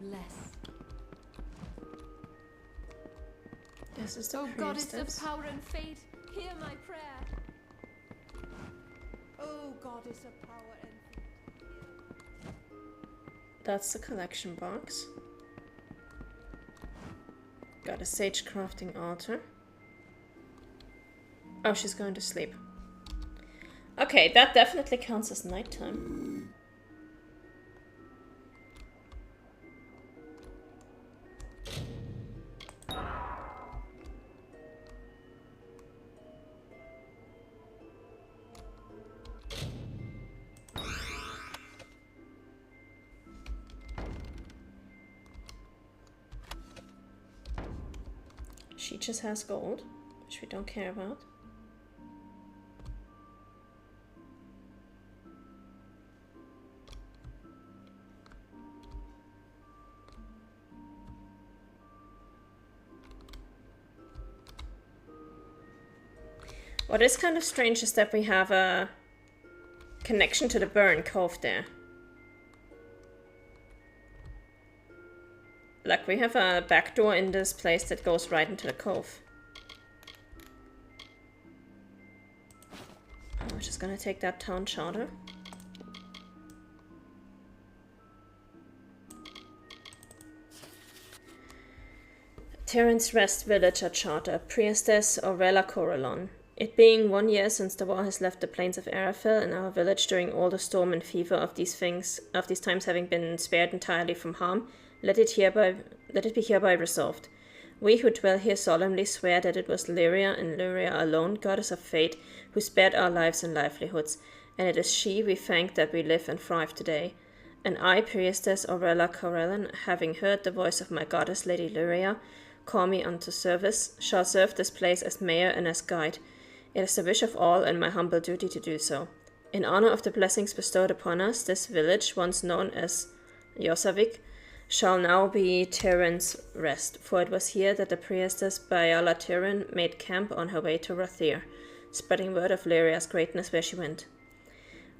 bless. This is the Oh goddess of priestess. power and fate, hear my prayer. Oh goddess of power and fate. That's the collection box. Got a sage crafting altar. Oh, she's going to sleep. Okay, that definitely counts as nighttime. She just has gold, which we don't care about. What is kind of strange is that we have a connection to the Burn Cove there. Like, we have a back door in this place that goes right into the cove. We're just gonna take that town charter. Terran's Rest Villager Charter, Priestess Aurela Corallon. It being 1 year since the war has left the plains of Arafel and our village during all the storm and fever of these times having been spared entirely from harm, let it be hereby resolved. We who dwell here solemnly swear that it was Lyria and Lyria alone, goddess of fate, who spared our lives and livelihoods, and it is she we thank that we live and thrive today. And I, Priestess Aurela Corellon, having heard the voice of my goddess Lady Lyria, call me unto service, shall serve this place as mayor and as guide. It is the wish of all and my humble duty to do so. In honor of the blessings bestowed upon us, this village, once known as Yosavik, shall now be Terran's Rest, for it was here that the priestess Bayala Terran made camp on her way to Rathir, spreading word of Lyria's greatness where she went.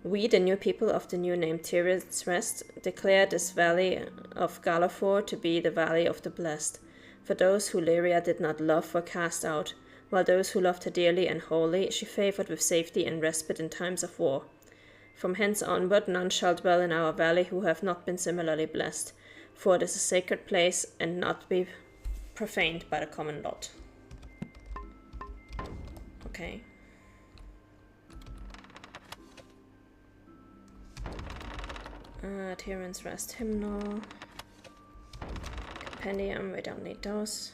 We, the new people of the new name Terran's Rest, declare this valley of Galafor to be the valley of the blessed, for those who Lyria did not love were cast out, while those who loved her dearly and wholly she favored with safety and respite in times of war. From hence onward none shall dwell in our valley who have not been similarly blessed, for it is a sacred place and not be profaned by the common lot. Okay. Terran's Rest Hymnal. Compendium, we don't need those.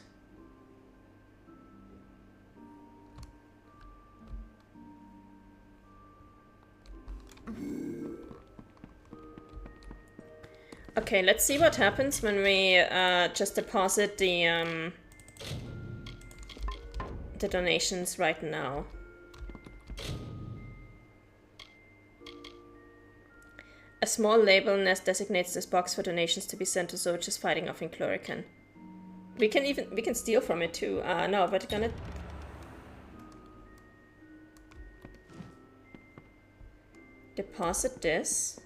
Okay, let's see what happens when we just deposit the donations right now. A small label designates this box for donations to be sent to soldiers fighting off in Chlorican. We can steal from it too. No, but gonna deposit this.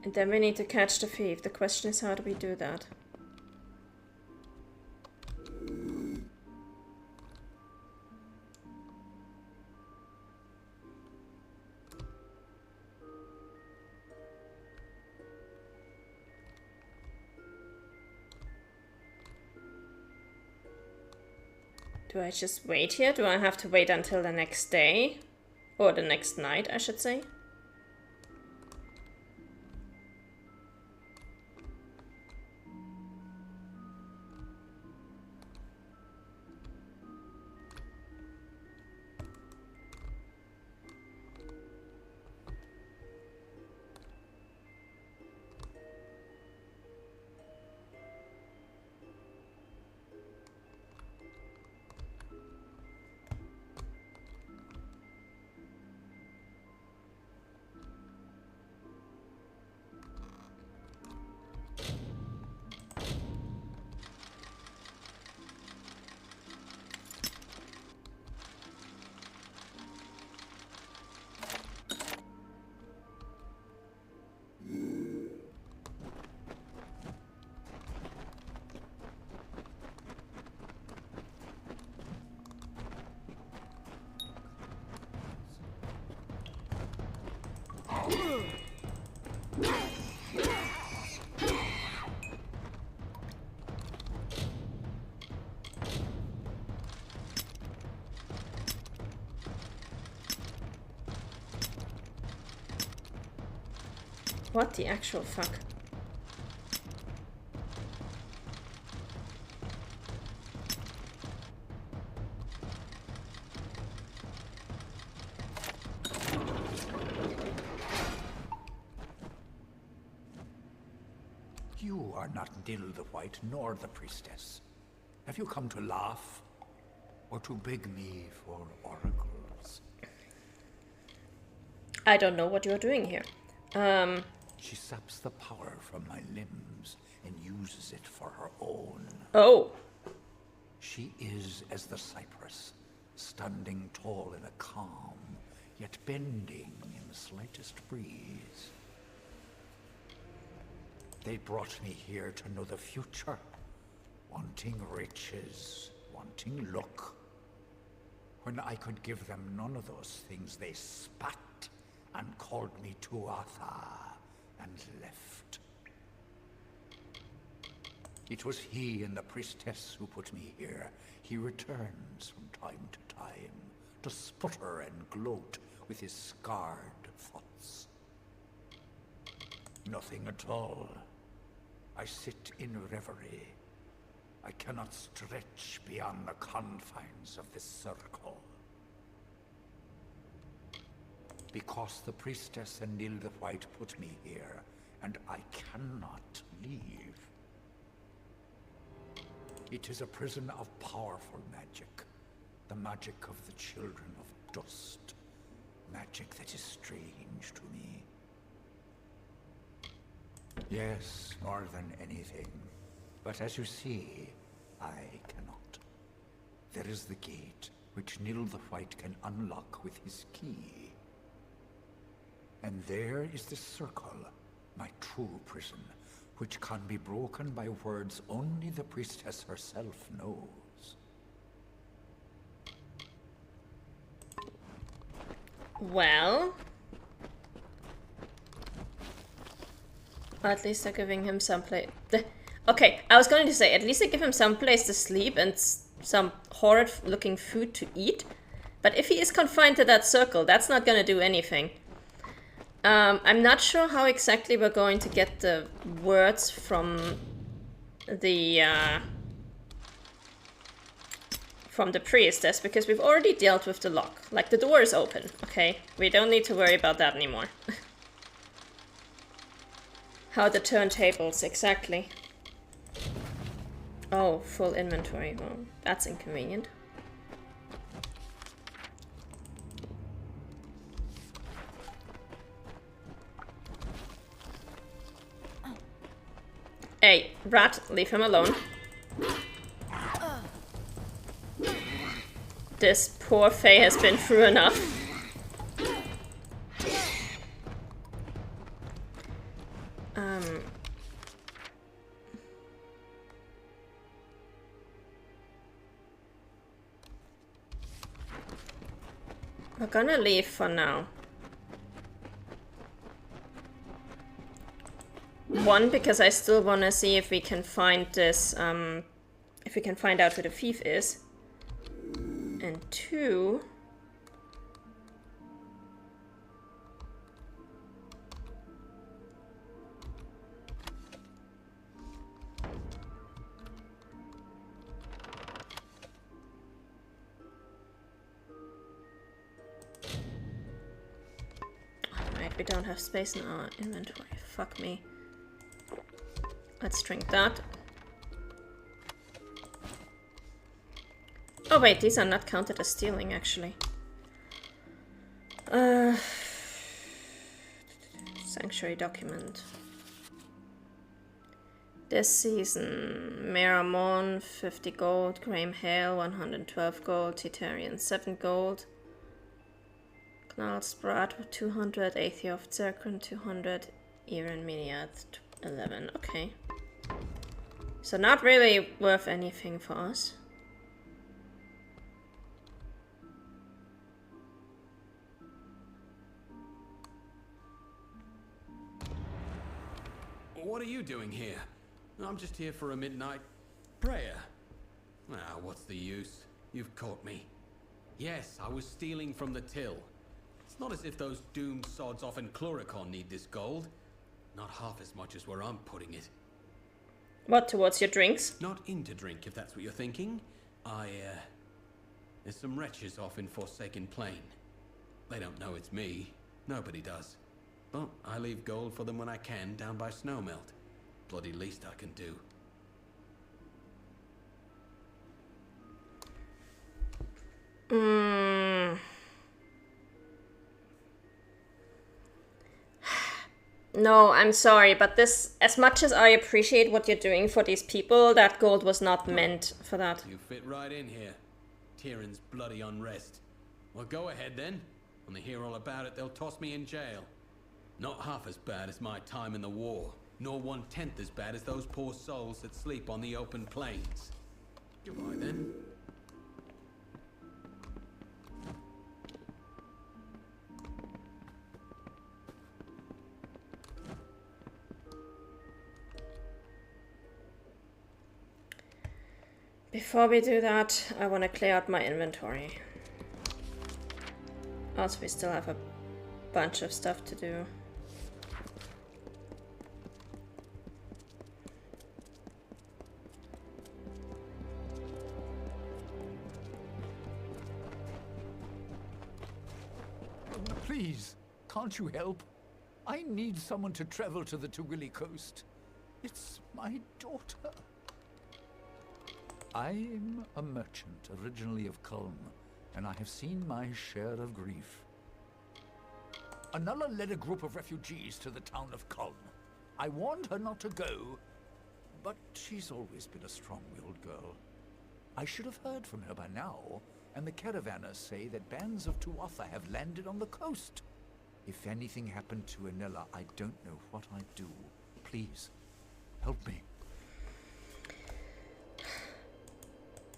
And then we need to catch the thief. The question is, how do we do that? Do I just wait here? Do I have to wait until the next day? Or the next night, I should say. What the actual fuck? You are not Nil the White, nor the priestess. Have you come to laugh? Or to beg me for oracles? I don't know what you're doing here. She saps the power from my limbs and uses it for her own. Oh. She is as the cypress, standing tall in a calm, yet bending in the slightest breeze. They brought me here to know the future, wanting riches, wanting luck. When I could give them none of those things, they spat and called me Tuatha and left. It was he and the priestess who put me here. He returns from time to time to sputter and gloat with his scarred thoughts. Nothing at all. I sit in reverie. I cannot stretch beyond the confines of this circle. Because the priestess and Nil the White put me here, and I cannot leave. It is a prison of powerful magic. The magic of the children of dust. Magic that is strange to me. Yes, more than anything. But as you see, I cannot. There is the gate, which Nil the White can unlock with his key. And there is the circle, my true prison, which can be broken by words only the priestess herself knows. Well... At least they're giving him some place... Okay, I was going to say, at least they give him some place to sleep and some horrid-looking food to eat. But if he is confined to that circle, that's not going to do anything. I'm not sure how exactly we're going to get the words from the priestess, because we've already dealt with the lock. Like, the door is open, okay? We don't need to worry about that anymore. How the turntables, exactly. Oh, full inventory. Well, that's inconvenient. Hey, rat, leave him alone. This poor Fae has been through enough. We're gonna leave for now. One, because I still wanna see if we can find this, if we can find out who the thief is. And two... Alright, we don't have space in our inventory. Fuck me. Let's drink that. Oh wait, these are not counted as stealing, actually. Sanctuary document. This season, Miramon, 50 gold, Graham Hale, 112 gold, Titarian, 7 gold, Knallsprat, 200, Aethiof Zerkron, 200, Iran Miniat, 11. Okay. So not really worth anything for us. What are you doing here? I'm just here for a midnight prayer. Ah, what's the use? You've caught me. Yes, I was stealing from the till. It's not as if those doomed sods off in Cluricon need this gold. Not half as much as where I'm putting it. What, towards your drinks? Not into drink, if that's what you're thinking. There's some wretches off in Forsaken Plain. They don't know it's me. Nobody does. But I leave gold for them when I can down by Snowmelt. Bloody least I can do. No, I'm sorry, but this, as much as I appreciate what you're doing for these people, that gold was not meant for that. You fit right in here. Tyrion's bloody unrest. Well, go ahead then. When they hear all about it, they'll toss me in jail. Not half as bad as my time in the war, nor 1/10 as bad as those poor souls that sleep on the open plains. Goodbye then. Before we do that, I want to clear out my inventory. Also, we still have a bunch of stuff to do. Please, can't you help? I need someone to travel to the Tawili coast. It's my daughter. I'm a merchant, originally of Culm, and I have seen my share of grief. Anala led a group of refugees to the town of Culm. I warned her not to go, but she's always been a strong-willed girl. I should have heard from her by now, and the caravanners say that bands of Tuatha have landed on the coast. If anything happened to Anela, I don't know what I'd do. Please, help me.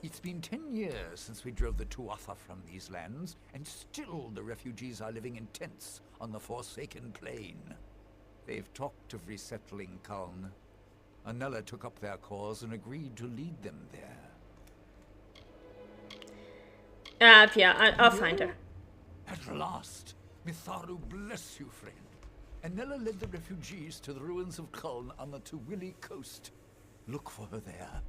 It's been 10 years since we drove the Tuatha from these lands, and still the refugees are living in tents on the Forsaken Plain. They've talked of resettling Culm. Anela took up their cause and agreed to lead them there. Yeah, I'll find her. At last! Mitharu bless you, friend. Anela led the refugees to the ruins of Culm on the Tawili coast. Look for her there.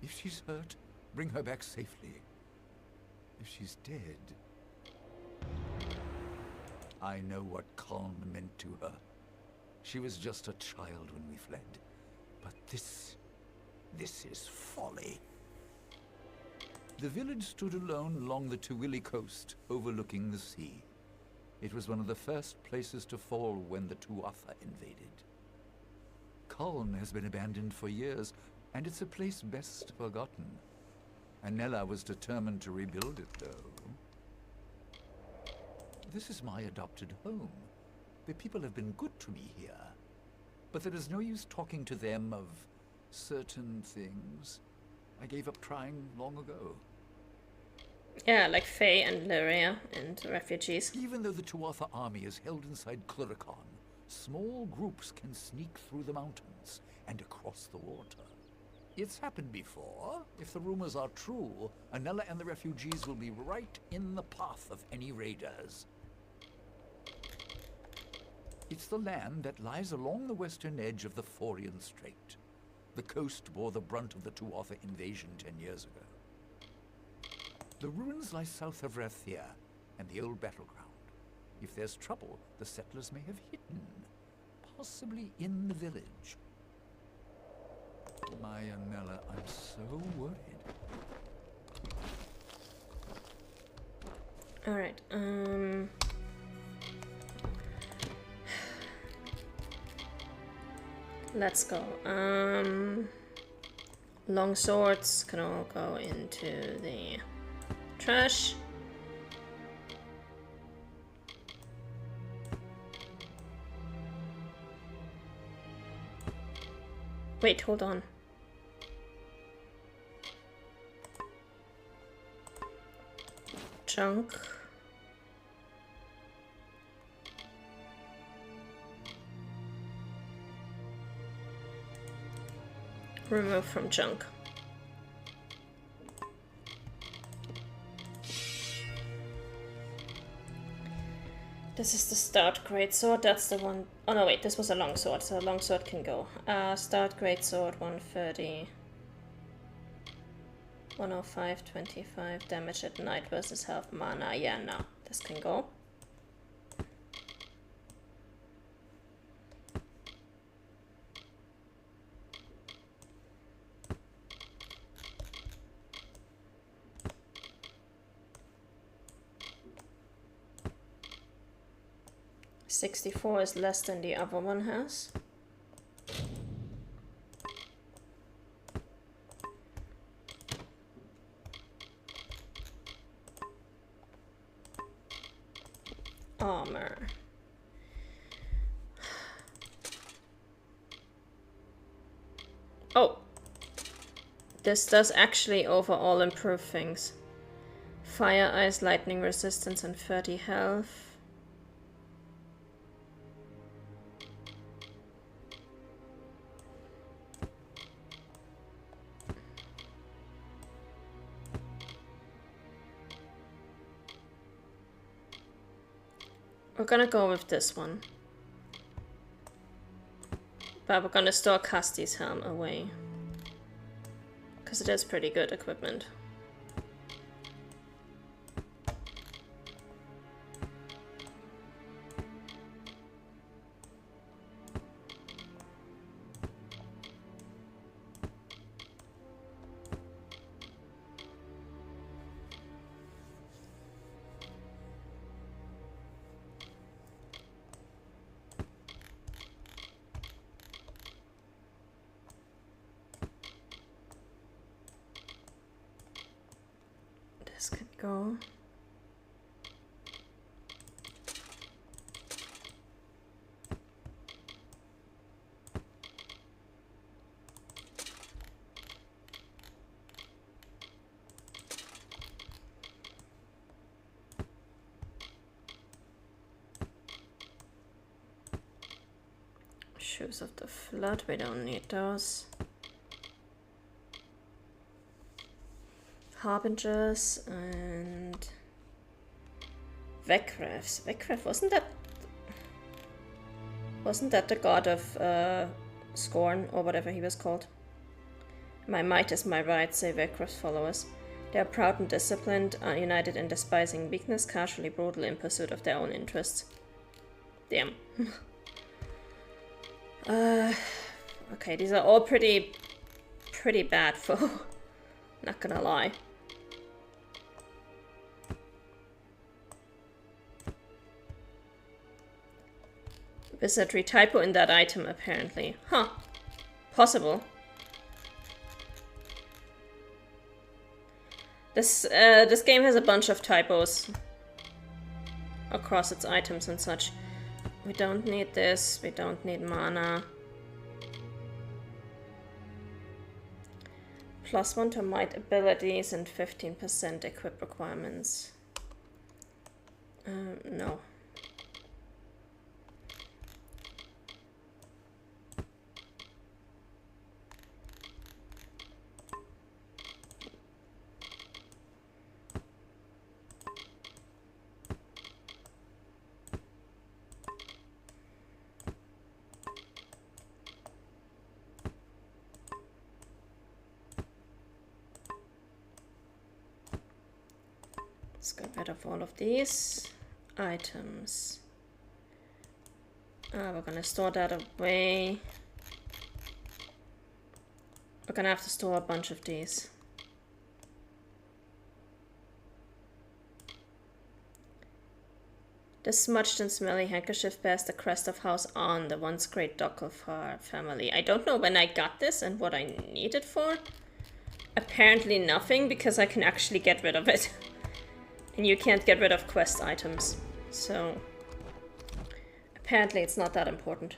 If she's hurt, bring her back safely. If she's dead... I know what Culm meant to her. She was just a child when we fled. But this is folly. The village stood alone along the Tawili coast, overlooking the sea. It was one of the first places to fall when the Tuatha invaded. Culm has been abandoned for years, and it's a place best forgotten. Anela was determined to rebuild it, though. This is my adopted home. The people have been good to me here. But there is no use talking to them of certain things. I gave up trying long ago. Yeah, like Faye and Lyria and refugees. Even though the Tuatha army is held inside Cluricon, small groups can sneak through the mountains and across the water. It's happened before. If the rumors are true, Anela and the refugees will be right in the path of any raiders. It's the land that lies along the western edge of the Forian Strait. The coast bore the brunt of the Tuatha invasion 10 years ago. The ruins lie south of Rathia and the old battleground. If there's trouble, the settlers may have hidden, possibly in the village. My Anela, I'm so worried. Alright, let's go. Long swords can all go into the trash. Wait, hold on. Junk. Remove from junk. This is the stout greatsword. That's the one. Oh no, wait. This was a longsword, so a longsword can go. Stout greatsword, 130. 105, 25 damage at night versus health mana. Yeah, no, this can go. $64 is less than the other one has. Armor. Oh! This does actually overall improve things. Fire, ice, lightning resistance, and 30 health. We're gonna go with this one. But we're gonna store Casti's helm away. Because it is pretty good equipment. This could go. Shoes of the Flood, we don't need those. Harbingers and Vekrevs. Vekrev, wasn't that the god of scorn or whatever he was called? My might is my right, say Vekrev's followers. They are proud and disciplined, are united in despising weakness, casually brutal in pursuit of their own interests. Damn. Okay, these are all pretty bad foe. Not gonna lie. Wizardry typo in that item, apparently. Huh. Possible. This game has a bunch of typos across its items and such. We don't need this. We don't need mana. +1 to might abilities and 15% equip requirements. No. Let's get rid of all of these items. We're gonna store that away. We're gonna have to store a bunch of these. The smudged and smelly handkerchief bears the crest of House On, the once great Dokkalfar family. I don't know when I got this and what I need it for. Apparently nothing, because I can actually get rid of it. And you can't get rid of quest items, so apparently it's not that important.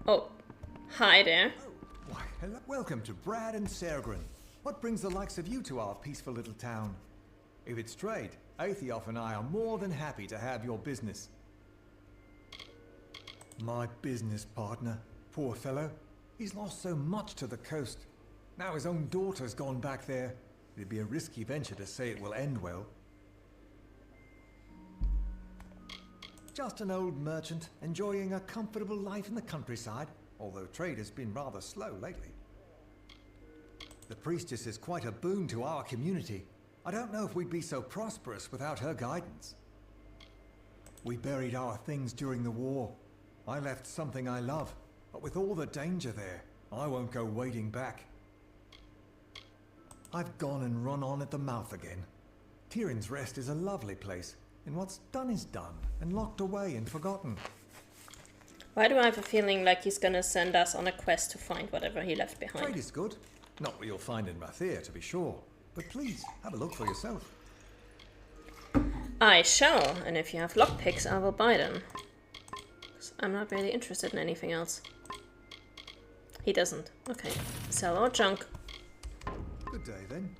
Oh, hi there. Oh, why, hello. Welcome to Brad and Sergrin. What brings the likes of you to our peaceful little town? If it's trade, Aethiof and I are more than happy to have your business. My business partner. Poor fellow. He's lost so much to the coast. Now his own daughter's gone back there. It'd be a risky venture to say it will end well. Just an old merchant, enjoying a comfortable life in the countryside, although trade has been rather slow lately. The priestess is quite a boon to our community. I don't know if we'd be so prosperous without her guidance. We buried our things during the war. I left something I love, but with all the danger there, I won't go wading back. I've gone and run on at the mouth again. Tyrion's Rest is a lovely place, and what's done is done, and locked away and forgotten. Why do I have a feeling like he's gonna send us on a quest to find whatever he left behind? Trade is good. Not what you'll find in Rathir, to be sure. But please, have a look for yourself. I shall, and if you have lockpicks, I will buy them. 'Cause I'm not really interested in anything else. He doesn't. Okay. Sell our junk. Good day, then.